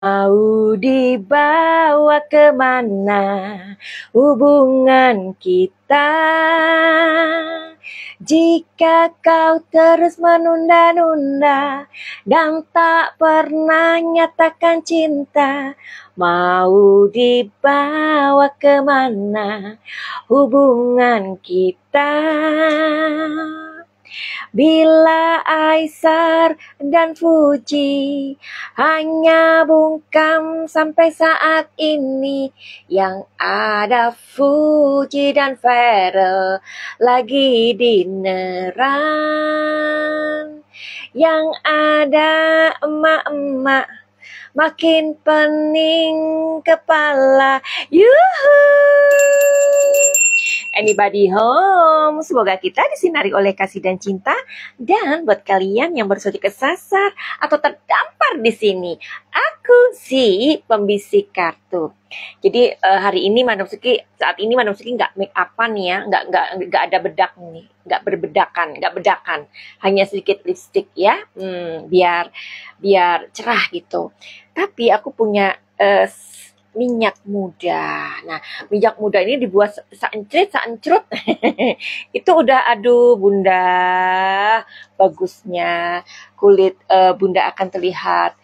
Mau dibawa kemana hubungan kita? Jika kau terus menunda-nunda dan tak pernah nyatakan cinta, mau dibawa kemana hubungan kita? Bila Aisar dan Fuji hanya bungkam sampai saat ini, yang ada Fuji dan Farel lagi dineran, yang ada emak-emak makin pening kepala. Yuhu! Anybody home? Semoga kita disinari oleh kasih dan cinta. Dan buat kalian yang baru saja kesasar atau terdampar di sini, aku si pembisik kartu. Jadi hari ini saat ini Madam Suki nggak make upan ya, nggak ada bedak nih, nggak bedakan, hanya sedikit lipstick ya, biar cerah gitu. Tapi aku punya minyak muda. Nah, minyak muda ini dibuat saencrut. Itu udah, aduh bunda, bagusnya kulit bunda akan terlihat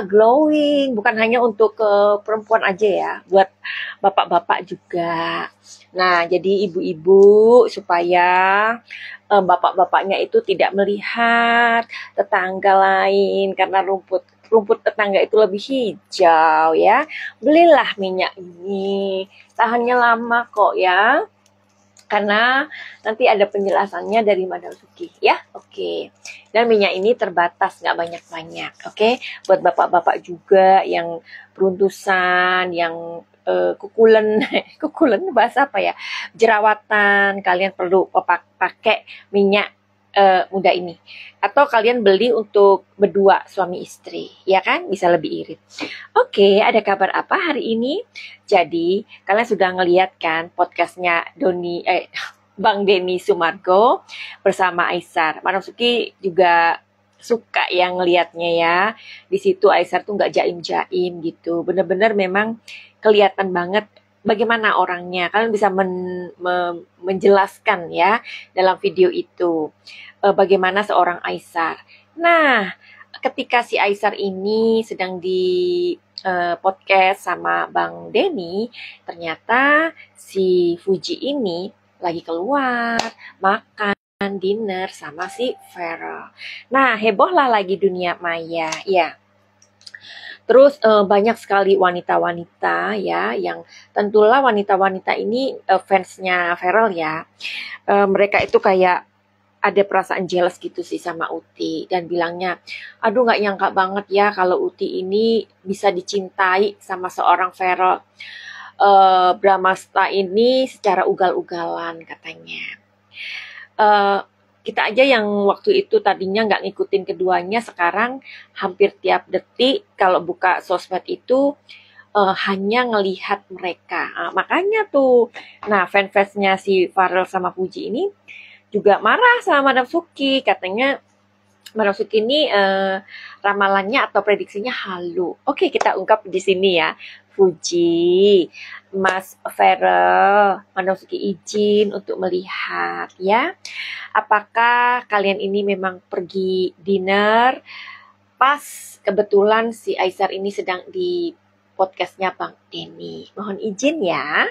glowing. Bukan hanya untuk perempuan aja ya, buat bapak-bapak juga. Nah, jadi ibu-ibu supaya bapak-bapaknya itu tidak melihat tetangga lain karena rumput tetangga itu lebih hijau ya. Belilah minyak ini, tahannya lama kok ya, karena nanti ada penjelasannya dari Madam Suki ya. Oke. Dan minyak ini terbatas, nggak banyak-banyak. Oke. Buat bapak-bapak juga yang peruntusan, yang kukulen bahasa apa ya, jerawatan, kalian perlu pakai minyak muda ini. Atau kalian beli untuk berdua suami istri, ya kan? Bisa lebih irit. Oke, ada kabar apa hari ini? Jadi, kalian sudah ngeliat kan podcastnya Bang Denny Sumargo bersama Aisar. Madam Suki juga suka yang ngelihatnya ya. Di situ Aisar tuh nggak jaim-jaim gitu. Bener-bener memang kelihatan banget bagaimana orangnya. Kalian bisa menjelaskan ya dalam video itu bagaimana seorang Aisar. Nah, ketika si Aisar ini sedang di podcast sama Bang Denny, ternyata si Fuji ini lagi keluar makan dinner sama si Farel. Nah, hebohlah lagi dunia maya ya. Terus banyak sekali wanita-wanita ya, yang tentulah wanita-wanita ini fansnya Farel ya. Mereka itu kayak ada perasaan jealous gitu sih sama Uti, dan bilangnya, aduh nggak nyangka banget ya kalau Uti ini bisa dicintai sama seorang Farel Bramasta ini secara ugal-ugalan katanya. Kita aja yang waktu itu tadinya nggak ngikutin keduanya, sekarang hampir tiap detik kalau buka sosmed itu hanya ngelihat mereka. Makanya tuh, nah fanfansnya si Farel sama Fuji ini juga marah sama Madam Suki, katanya Madam Suki ini ramalannya atau prediksinya halu. Oke, kita ungkap di sini ya. Fuji, Mas Farel, Madam Suki izin untuk melihat ya. Apakah kalian ini memang pergi dinner pas kebetulan si Aisar ini sedang di podcastnya Bang Denny. Mohon izin ya.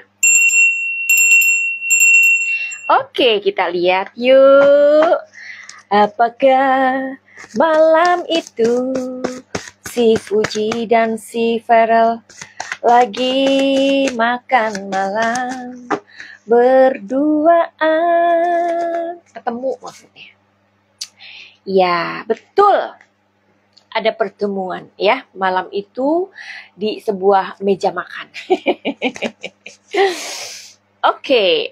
Oke, kita lihat yuk. Apakah malam itu si Fuji dan si Farel lagi makan malam berduaan? Ketemu maksudnya. Ya, betul. Ada pertemuan ya malam itu di sebuah meja makan. Oke,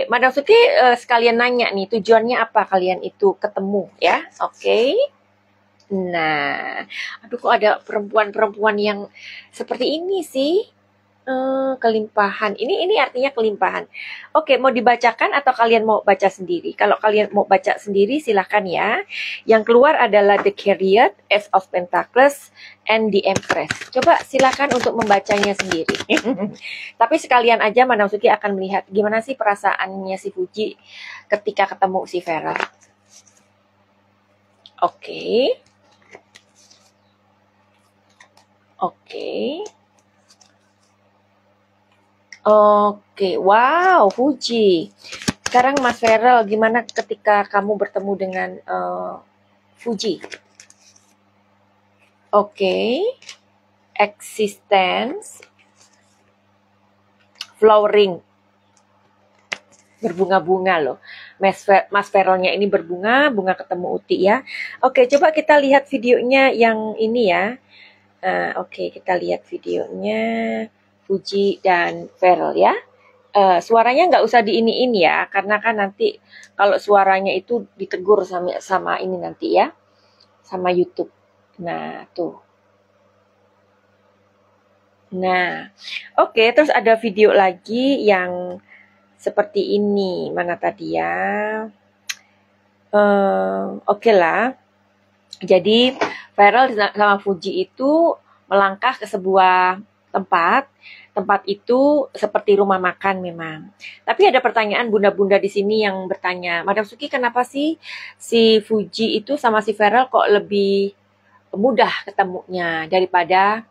Madam Suki sekalian nanya nih, tujuannya apa kalian itu ketemu ya? Oke. Nah, aduh kok ada perempuan-perempuan yang seperti ini sih? Kelimpahan. Ini artinya kelimpahan. Oke, mau dibacakan atau kalian mau baca sendiri? Kalau kalian mau baca sendiri, silahkan ya. Yang keluar adalah The Chariot, Ace of Pentacles, and the Empress. Coba silakan untuk membacanya sendiri. Tapi sekalian aja Madam Suki akan melihat gimana sih perasaannya si Fuji ketika ketemu si Vera. Oke. Oke, wow, Fuji. Sekarang Mas Feral, gimana ketika kamu bertemu dengan Fuji? Oke, existence, flowering, berbunga-bunga loh. Mas Feralnya ini berbunga, bunga ketemu Uti ya. Oke, coba kita lihat videonya yang ini ya. Oke, kita lihat videonya Fuji dan Feral ya. Suaranya nggak usah diiniin ya, karena kan nanti kalau suaranya itu ditegur sama ini nanti ya, sama YouTube. Nah, tuh. Nah, oke, terus ada video lagi yang seperti ini. Mana tadi ya? Oke lah. Jadi, Feral sama Fuji itu melangkah ke sebuah tempat itu seperti rumah makan memang. Tapi ada pertanyaan bunda-bunda di sini yang bertanya, Madam Suki, kenapa sih si Fuji itu sama si Feral kok lebih mudah ketemunya daripada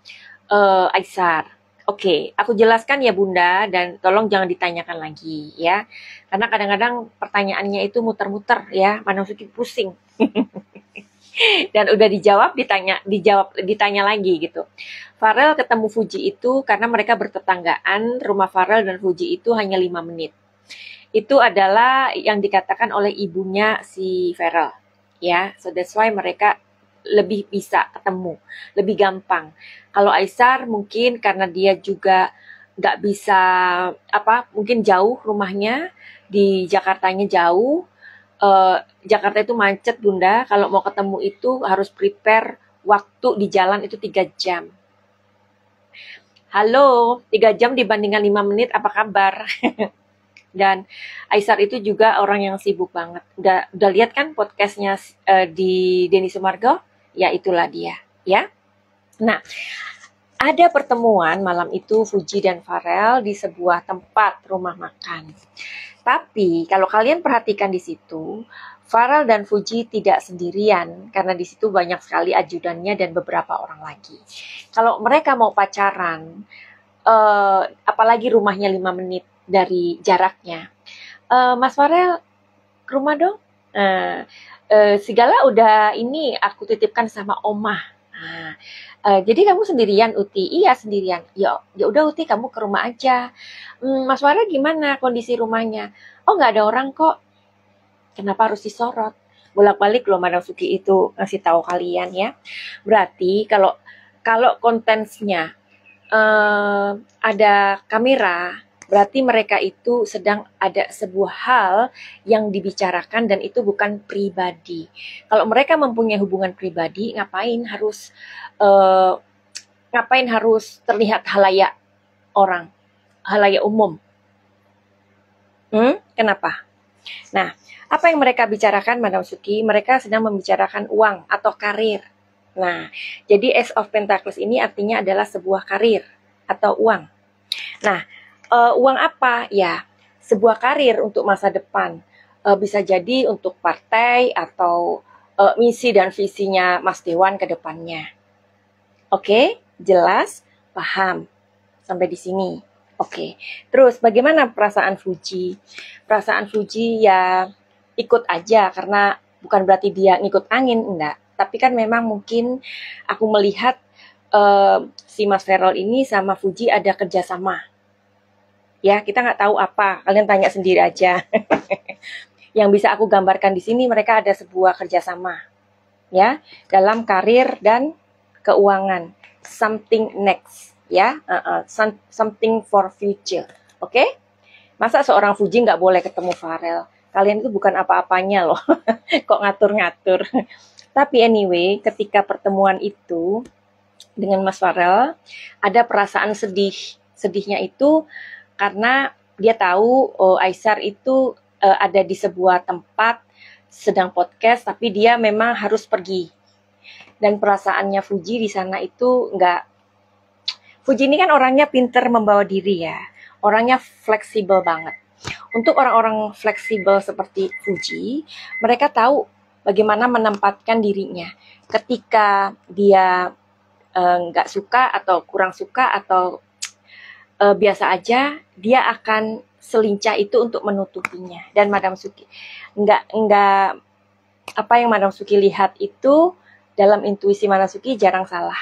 Aisar? Oke, aku jelaskan ya Bunda, dan tolong jangan ditanyakan lagi ya. Karena kadang-kadang pertanyaannya itu muter-muter ya, Madam Suki pusing. Dan udah ditanya lagi gitu. Farel ketemu Fuji itu karena mereka bertetanggaan, rumah Farel dan Fuji itu hanya 5 menit. Itu adalah yang dikatakan oleh ibunya si Farel. Ya, so that's why mereka lebih bisa ketemu, lebih gampang. Kalau Aisar mungkin karena dia juga nggak bisa mungkin jauh rumahnya, di Jakartanya jauh. Jakarta itu macet Bunda, kalau mau ketemu itu harus prepare waktu di jalan itu 3 jam. Halo, 3 jam dibandingkan 5 menit, apa kabar? Dan Aisar itu juga orang yang sibuk banget. Udah lihat kan podcastnya di Denny Sumargo? Ya itulah dia, ya. Nah, ada pertemuan malam itu Fuji dan Farel di sebuah tempat rumah makan. Tapi kalau kalian perhatikan di situ, Farel dan Fuji tidak sendirian karena di situ banyak sekali ajudannya dan beberapa orang lagi. Kalau mereka mau pacaran, apalagi rumahnya 5 menit dari jaraknya, Mas Farel ke rumah dong. Segala udah ini aku titipkan sama Omah. Jadi kamu sendirian Uti? Iya sendirian. Ya udah Uti, kamu ke rumah aja. Mas Farel gimana kondisi rumahnya? Oh nggak ada orang kok. Kenapa harus disorot? Bolak-balik loh Madam Suki itu ngasih tahu kalian ya. Berarti kalau kontennya ada kamera, berarti mereka itu sedang ada sebuah hal yang dibicarakan dan itu bukan pribadi. Kalau mereka mempunyai hubungan pribadi, ngapain harus terlihat halayak orang, halayak umum? Kenapa? Nah, apa yang mereka bicarakan Madam Suki? Mereka sedang membicarakan uang atau karir. Nah, jadi Ace of Pentacles ini artinya adalah sebuah karir atau uang. Nah, uang apa? Ya, sebuah karir untuk masa depan. Bisa jadi untuk partai atau misi dan visinya Mas Dewan ke depannya. Oke, jelas? Paham? Sampai di sini. Oke, terus bagaimana perasaan Fuji? Perasaan Fuji ya ikut aja, karena bukan berarti dia ngikut angin, enggak. Tapi kan memang mungkin aku melihat si Mas Feral ini sama Fuji ada kerjasama. Ya, kita nggak tahu apa, kalian tanya sendiri aja. Yang bisa aku gambarkan di sini, mereka ada sebuah kerjasama. Ya, dalam karir dan keuangan. Something next. Ya, something for future. Oke? Masa seorang Fuji nggak boleh ketemu Farel? Kalian itu bukan apa-apanya loh. Kok ngatur-ngatur. Tapi anyway, ketika pertemuan itu dengan Mas Farel, ada perasaan sedih. Sedihnya itu karena dia tahu Aisar itu ada di sebuah tempat sedang podcast, tapi dia memang harus pergi. Dan perasaannya Fuji di sana itu enggak. Fuji ini kan orangnya pinter membawa diri ya. Orangnya fleksibel banget. Untuk orang-orang fleksibel seperti Fuji, mereka tahu bagaimana menempatkan dirinya. Ketika dia nggak suka atau kurang suka atau biasa aja, dia akan selincah itu untuk menutupinya. Dan Madam Suki nggak apa yang Madam Suki lihat itu dalam intuisi Madam Suki jarang salah.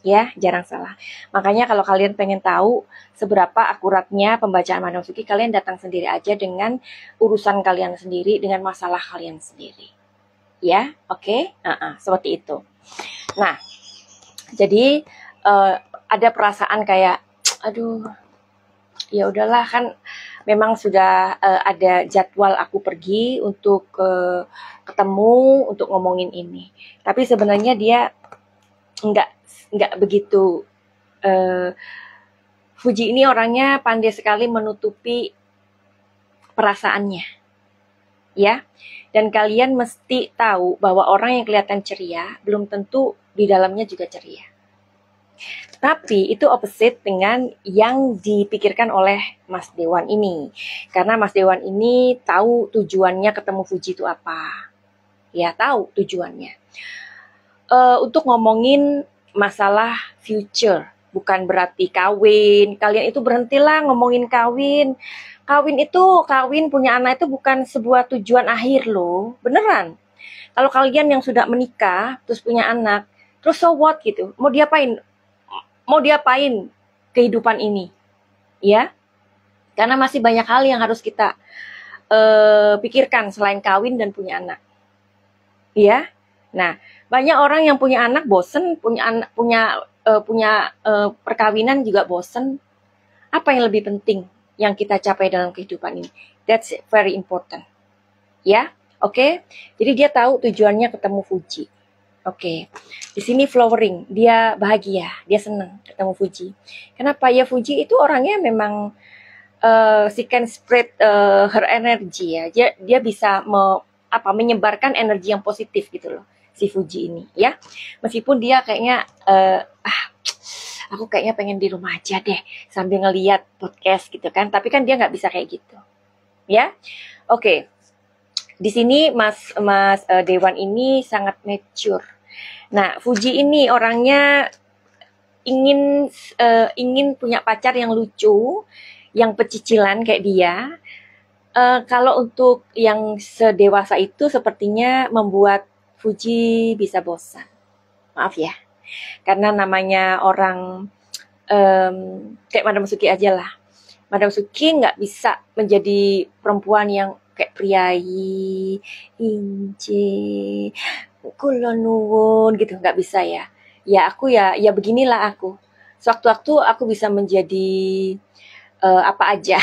Ya, jarang salah. Makanya kalau kalian pengen tahu seberapa akuratnya pembacaan Madam Suki, kalian datang sendiri aja dengan urusan kalian sendiri, dengan masalah kalian sendiri. Ya, oke? Seperti itu. Nah, jadi ada perasaan kayak, aduh, ya udahlah kan memang sudah ada jadwal aku pergi untuk ketemu untuk ngomongin ini. Tapi sebenarnya dia nggak begitu. Fuji ini orangnya pandai sekali menutupi perasaannya, ya. Dan kalian mesti tahu bahwa orang yang kelihatan ceria belum tentu di dalamnya juga ceria. Tapi itu opposite dengan yang dipikirkan oleh Mas Dewan ini. Karena Mas Dewan ini tahu tujuannya ketemu Fuji itu apa. Ya, tahu tujuannya. Untuk ngomongin masalah future, bukan berarti kawin. Kalian itu berhentilah ngomongin kawin. Kawin punya anak itu bukan sebuah tujuan akhir loh. Beneran. Kalau kalian yang sudah menikah, terus punya anak, terus so what gitu. Mau diapain kehidupan ini, ya? Karena masih banyak hal yang harus kita pikirkan selain kawin dan punya anak, ya. Nah, banyak orang yang punya anak bosen, punya perkawinan juga bosen. Apa yang lebih penting yang kita capai dalam kehidupan ini? That's very important, ya. Oke. Jadi dia tahu tujuannya ketemu Fuji. Oke, di sini flowering, dia bahagia, dia senang ketemu Fuji. Kenapa ya? Fuji itu orangnya memang she can spread her energy ya. Dia bisa menyebarkan energi yang positif gitu loh, si Fuji ini ya. Meskipun dia kayaknya aku kayaknya pengen di rumah aja deh sambil ngeliat podcast gitu kan. Tapi kan dia nggak bisa kayak gitu, ya. Oke. Di sini Mas Dewan ini sangat mature. Nah, Fuji ini orangnya ingin punya pacar yang lucu, yang pecicilan kayak dia. Kalau untuk yang sedewasa itu sepertinya membuat Fuji bisa bosan. Maaf ya, karena namanya orang kayak Madam Suki aja lah. Madam Suki nggak bisa menjadi perempuan yang kayak priayi, inci, kula nuwun gitu, nggak bisa ya. Ya aku ya beginilah aku. Sewaktu-waktu aku bisa menjadi apa aja.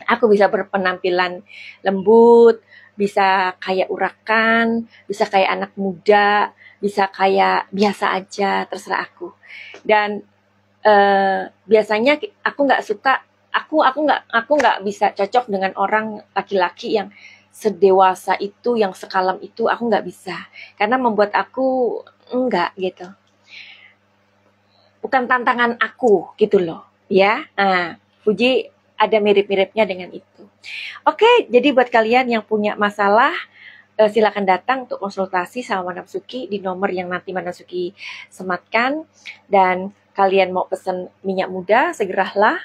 Aku bisa berpenampilan lembut, bisa kayak urakan, bisa kayak anak muda, bisa kayak biasa aja, terserah aku. Dan biasanya aku nggak suka, aku nggak bisa cocok dengan orang laki-laki yang sedewasa itu, yang sekalam itu, aku nggak bisa, karena membuat aku enggak gitu, bukan tantangan aku gitu loh, ya. Nah, Fuji ada mirip-miripnya dengan itu. Oke, jadi buat kalian yang punya masalah, silakan datang untuk konsultasi sama Madam Suki di nomor yang nanti Madam Suki sematkan. Dan kalian mau pesen minyak muda, segeralah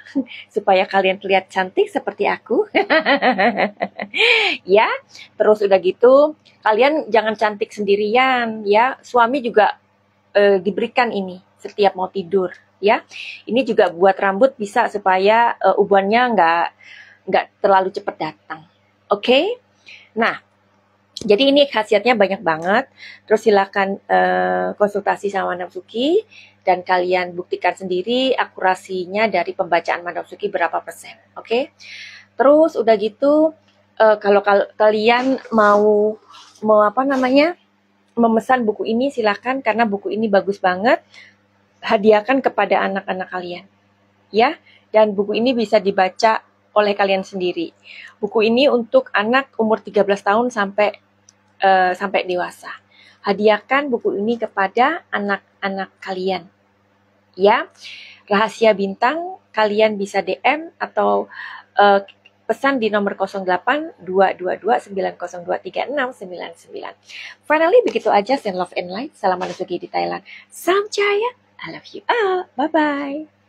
supaya kalian terlihat cantik seperti aku. Ya, terus udah gitu, kalian jangan cantik sendirian ya. Suami juga diberikan ini setiap mau tidur ya. Ini juga buat rambut bisa supaya ubannya nggak terlalu cepat datang. Oke? Nah, jadi ini khasiatnya banyak banget. Terus silakan konsultasi sama Madam Suki dan kalian buktikan sendiri akurasinya dari pembacaan Madam Suki berapa persen. Oke? Terus udah gitu, kalau kalian mau memesan buku ini silakan, karena buku ini bagus banget. hadiahkan kepada anak-anak kalian. Ya, dan buku ini bisa dibaca oleh kalian sendiri. Buku ini untuk anak umur 13 tahun sampai dewasa. Hadiahkan buku ini kepada anak-anak kalian. Ya, Rahasia Bintang kalian bisa DM atau pesan di nomor 08-222-902-3699. Finally, begitu aja. Send love and light. Salam manusia di Thailand. Sam Jaya. I love you all. Bye-bye.